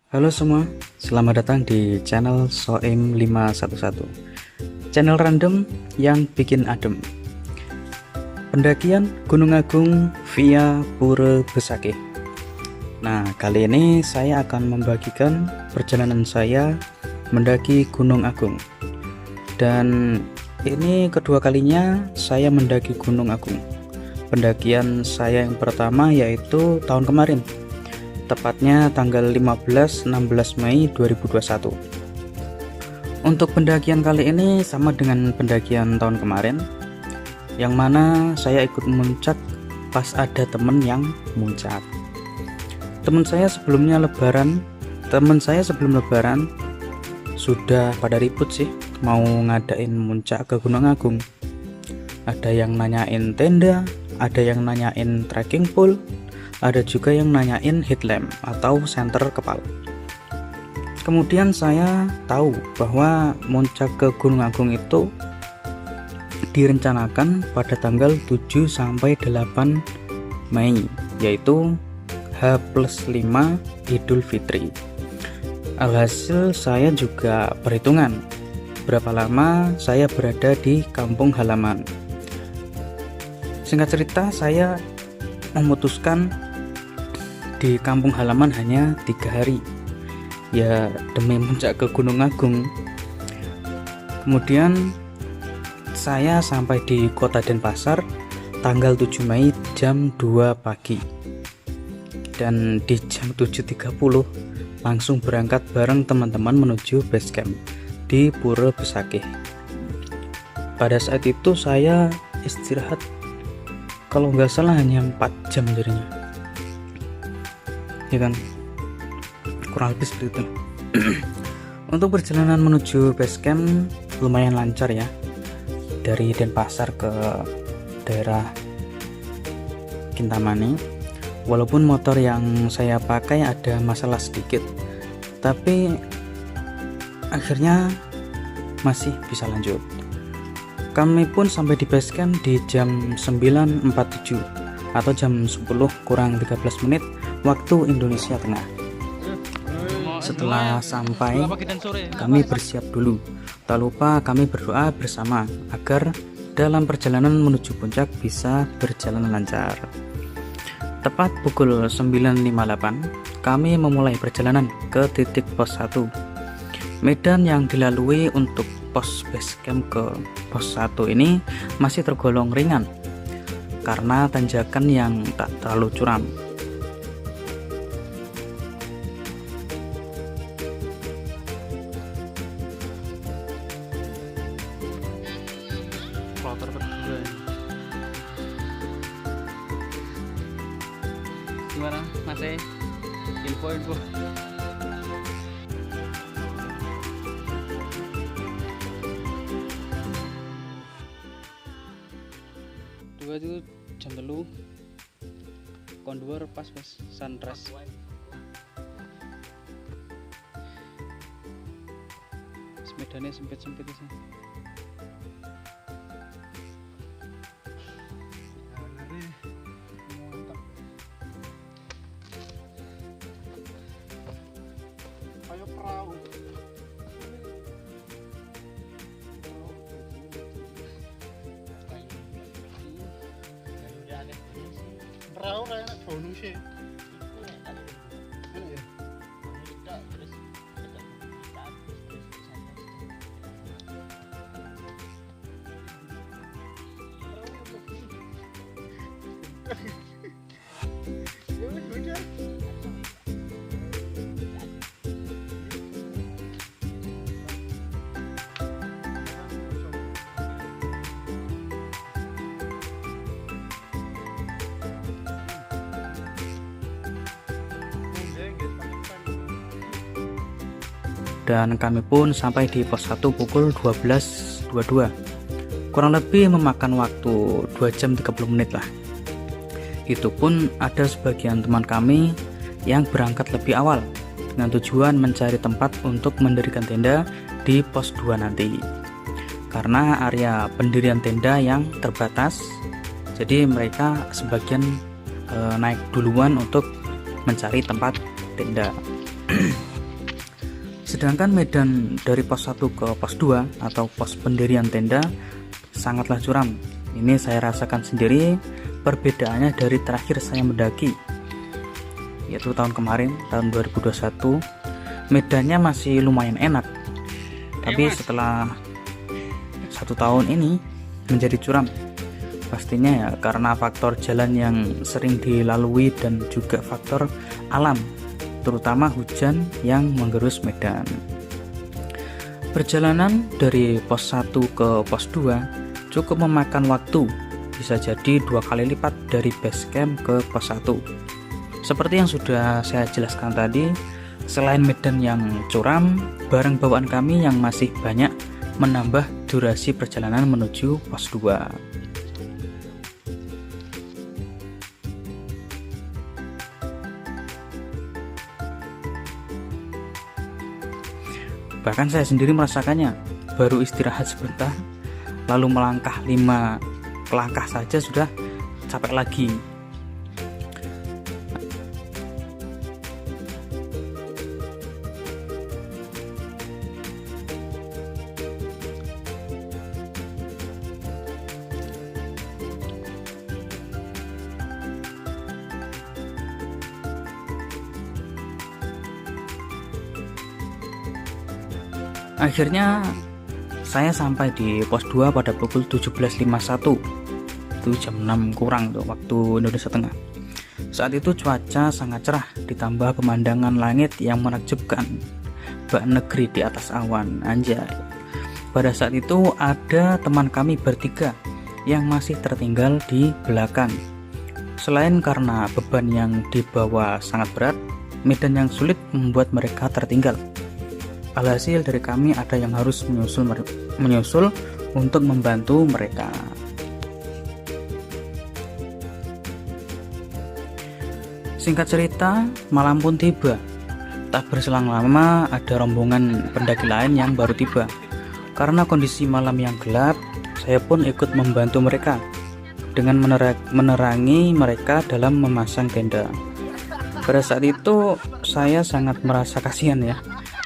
Halo semua, selamat datang di channel Soim 511, channel random yang bikin adem. Pendakian Gunung Agung via Pura Besakih. Nah, kali ini saya akan membagikan perjalanan saya mendaki Gunung Agung. Dan ini kedua kalinya saya mendaki Gunung Agung. Pendakian saya yang pertama yaitu tahun kemarin, tepatnya tanggal 15-16 Mei 2021. Untuk pendakian kali ini sama dengan pendakian tahun kemarin, yang mana saya ikut muncak pas ada temen yang muncak. Temen saya sebelum lebaran sudah pada ribut sih mau ngadain muncak ke Gunung Agung. Ada yang nanyain tenda, ada yang nanyain trekking pole, ada juga yang nanyain headlamp atau senter kepala. Kemudian saya tahu bahwa muncak ke Gunung Agung itu direncanakan pada tanggal 7-8 Mei, yaitu H+5 Idul Fitri. Alhasil saya juga perhitungan berapa lama saya berada di kampung halaman. Singkat cerita, saya memutuskan di kampung halaman hanya 3 hari ya, demi muncak ke Gunung Agung. Kemudian saya sampai di kota Denpasar tanggal 7 Mei jam 2 pagi, dan di jam 7.30 langsung berangkat bareng teman-teman menuju base camp di Pura Besakih. Pada saat itu saya istirahat kalau nggak salah hanya 4 jam jadinya, ya kan, kurang lebih seperti itu. Untuk perjalanan menuju base camp lumayan lancar ya, dari Denpasar ke daerah Kintamani. Walaupun motor yang saya pakai ada masalah sedikit, tapi akhirnya masih bisa lanjut. Kami pun sampai di base camp di jam 9.47 atau jam 10 kurang 13 menit waktu Indonesia Tengah. Setelah sampai, kami bersiap dulu. Tak lupa kami berdoa bersama agar dalam perjalanan menuju puncak bisa berjalan lancar. Tepat pukul 9.58, kami memulai perjalanan ke titik pos 1. Medan yang dilalui untuk pos base camp ke pos 1 ini masih tergolong ringan karena tanjakan yang tak terlalu curam. Kloter kedua ya. Gimana masih info dua itu jam telu konduar pas sunrise. Medannya sempit-sempit sih. Perahu kayak bonus sih. Dan kami pun sampai di pos 1 pukul 12.22. Kurang lebih memakan waktu 2 jam 30 menit lah. Itu pun ada sebagian teman kami yang berangkat lebih awal dengan tujuan mencari tempat untuk mendirikan tenda di pos 2 nanti. Karena area pendirian tenda yang terbatas, jadi mereka sebagian naik duluan untuk mencari tempat tenda. Sedangkan medan dari pos 1 ke pos 2 atau pos pendirian tenda sangatlah curam. Ini saya rasakan sendiri perbedaannya dari terakhir saya mendaki, yaitu tahun kemarin, tahun 2021. Medannya masih lumayan enak, tapi setelah 1 tahun ini menjadi curam. Pastinya ya karena faktor jalan yang sering dilalui dan juga faktor alam, terutama hujan yang menggerus medan. Perjalanan dari pos 1 ke pos 2 cukup memakan waktu, bisa jadi 2 kali lipat dari base camp ke pos 1. Seperti yang sudah saya jelaskan tadi, selain medan yang curam, barang bawaan kami yang masih banyak menambah durasi perjalanan menuju pos 2. Bahkan saya sendiri merasakannya, baru istirahat sebentar, lalu melangkah 5 langkah saja sudah capek lagi. Akhirnya saya sampai di pos 2 pada pukul 17.51. Itu jam 6 kurang tuh waktu Indonesia Tengah. Saat itu cuaca sangat cerah ditambah pemandangan langit yang menakjubkan. Bak negeri di atas awan, anjay. Pada saat itu ada teman kami bertiga yang masih tertinggal di belakang. Selain karena beban yang dibawa sangat berat, medan yang sulit membuat mereka tertinggal. Alhasil dari kami ada yang harus menyusul untuk membantu mereka. Singkat cerita, malam pun tiba. Tak berselang lama ada rombongan pendaki lain yang baru tiba. Karena kondisi malam yang gelap, saya pun ikut membantu mereka dengan menerangi mereka dalam memasang tenda. Pada saat itu saya sangat merasa kasihan ya.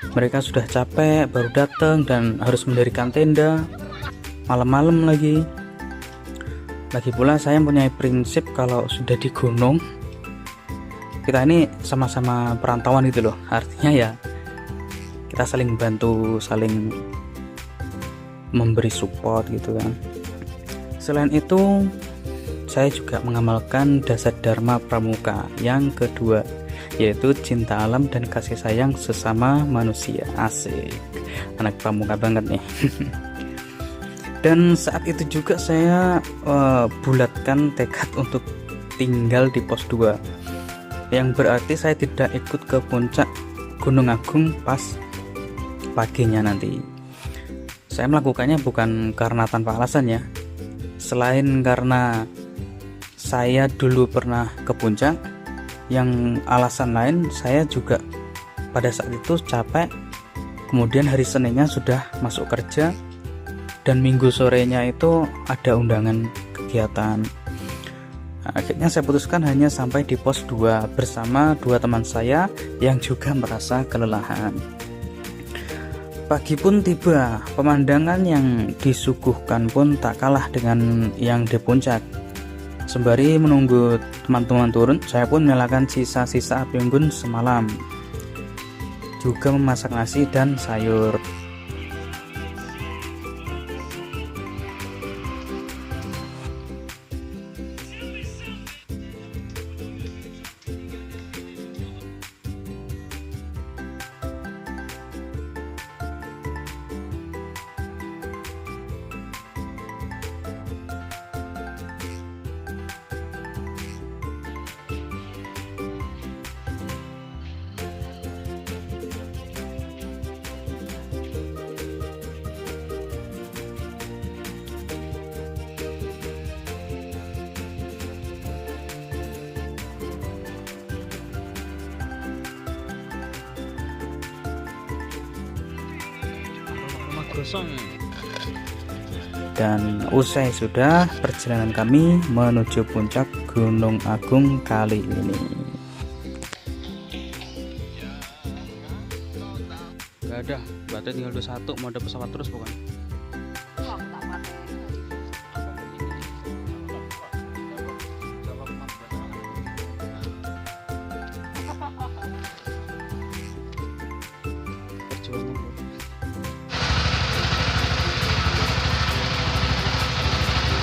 Mereka sudah capek baru datang dan harus mendirikan tenda malam-malam lagi. Lagi pula saya mempunyai prinsip kalau sudah di gunung, kita ini sama-sama perantauan gitu loh. Artinya ya kita saling bantu, saling memberi support gitu kan. Selain itu saya juga mengamalkan dasar Dharma Pramuka yang kedua, yaitu cinta alam dan kasih sayang sesama manusia. Asik, anak pramuka banget nih. Dan saat itu juga saya bulatkan tekad untuk tinggal di pos 2, yang berarti saya tidak ikut ke puncak Gunung Agung pas paginya nanti. Saya melakukannya bukan karena tanpa alasan ya, selain karena saya dulu pernah ke puncak. Yang alasan lain, saya juga pada saat itu capek, kemudian hari Seninnya sudah masuk kerja, dan Minggu sorenya itu ada undangan kegiatan. Akhirnya saya putuskan hanya sampai di pos 2 bersama 2 teman saya yang juga merasa kelelahan. Pagi pun tiba, pemandangan yang disuguhkan pun tak kalah dengan yang di puncak. Sembari menunggu teman-teman turun, saya pun menyalakan sisa-sisa api unggun semalam, juga memasak nasi dan sayur. Dan usai sudah perjalanan kami menuju puncak Gunung Agung kali ini. nggak ada, berarti tinggal 21 mode pesawat terus bukan?